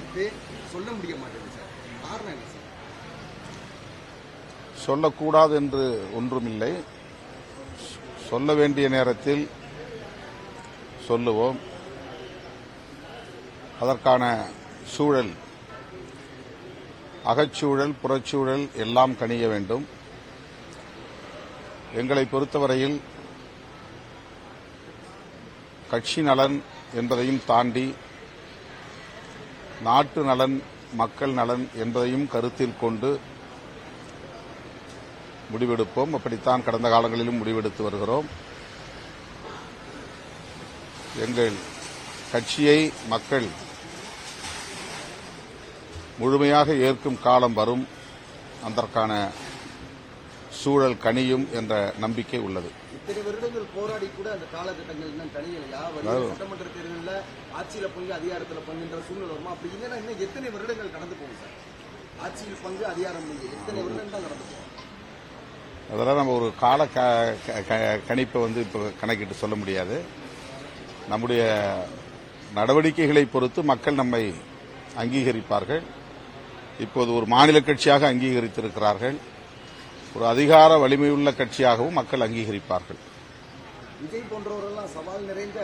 குறித்து சொல்ல முடிய மாட்டேங்குது சார். காரணம் என்ன சார்? சொல்லக்கூடாது என்று ஒன்றுமில்லை. சொல்ல வேண்டிய நேரத்தில் சொல்லுவோம். அதற்கான சூழல், அகச்சூழல் புறச்சூழல் எல்லாம் கணிய வேண்டும். எங்களை பொறுத்தவரையில் கட்சி நலன் என்பதையும் தாண்டி நாட்டு நலன், மக்கள் நலன் என்பதையும் கருத்தில் கொண்டு முடிவெடுப்போம். அப்படித்தான் கடந்த காலங்களிலும் முடிவெடுத்து வருகிறோம். எங்கள் கட்சியை மக்கள் முழுமையாக ஏற்கும் காலம் வரும். அதற்கான சூழல் கனியும் என்ற நம்பிக்கை உள்ளது. இத்தனை வருடங்கள் போராடி கூட அந்த காலகட்டங்கள் இன்னும் கனியலையா? சட்டமன்ற தேர்தலில் ஆட்சியில பங்கு அதிகாரத்தில் பங்குன்ற சூழ்நிலை வருமா? அப்படி இல்லைன்னா இன்னும் எத்தனை வருடங்கள் கடந்து போகும் சார்? ஆட்சியில் பங்கு அதிகாரம் எத்தனை வருடங்கள் தான் கடந்து போகும்? அதெல்லாம் நம்ம ஒரு கால கணிப்பை இப்போ கணக்கிட்டு சொல்ல முடியாது. நம்முடைய நடவடிக்கைகளை பொறுத்து மக்கள் நம்மை அங்கீகரிப்பார்கள். இப்போது ஒரு மாநில கட்சியாக அங்கீகரித்திருக்கிறார்கள். ஒரு அதிகார வலிமையுள்ள கட்சியாகவும் மக்கள் அங்கீகரிப்பார்கள். விஜய் போன்றவரெல்லாம் சவால் நிறைந்த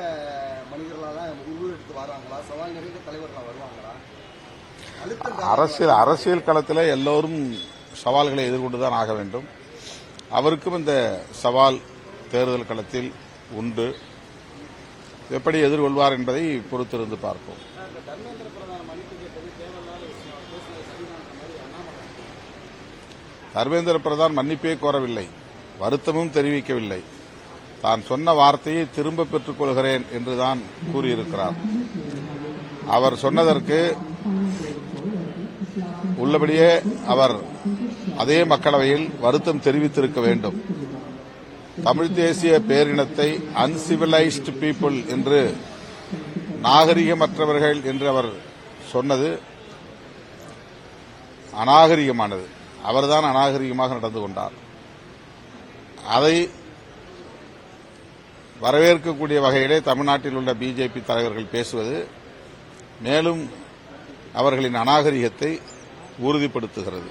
மனிதர்களாக உருவெடுத்து வராங்களா? சவால் நிறைந்த தலைவர்களாக வருவாங்களா? அரசியல் களத்தில் எல்லோரும் சவால்களை எதிர்கொண்டுதான் ஆக வேண்டும். அவருக்கும் இந்த சவால் தேர்தல் களத்தில் உண்டு. எப்படி எதிர்கொள்வார் என்பதை பொறுத்திருந்து பார்ப்போம். தர்மேந்திர பிரதான் மன்னிப்பே கோரவில்லை, வருத்தமும் தெரிவிக்கவில்லை. தான் சொன்ன வார்த்தையை திரும்ப பெற்றுக் கொள்கிறேன் என்றுதான் கூறியிருக்கிறார். அவர் சொன்னதற்கு உள்ளபடியே அவர் அதே மக்களவையில் வருத்தம் தெரிவித்திருக்க வேண்டும். தமிழ் தேசிய பேரினத்தை அன்சிவிலைஸ்டு பீப்புள் என்று, நாகரிகமற்றவர்கள் என்று அவர் சொன்னது அநாகரிகமானது. அவர்தான் அநாகரிகமாக நடந்து கொண்டார். அதை வரவேற்கக்கூடிய வகையிலே தமிழ்நாட்டில் உள்ள பிஜேபி தலைவர்கள் பேசுவது மேலும் அவர்களின் அநாகரிகத்தை உறுதிப்படுத்துகிறது.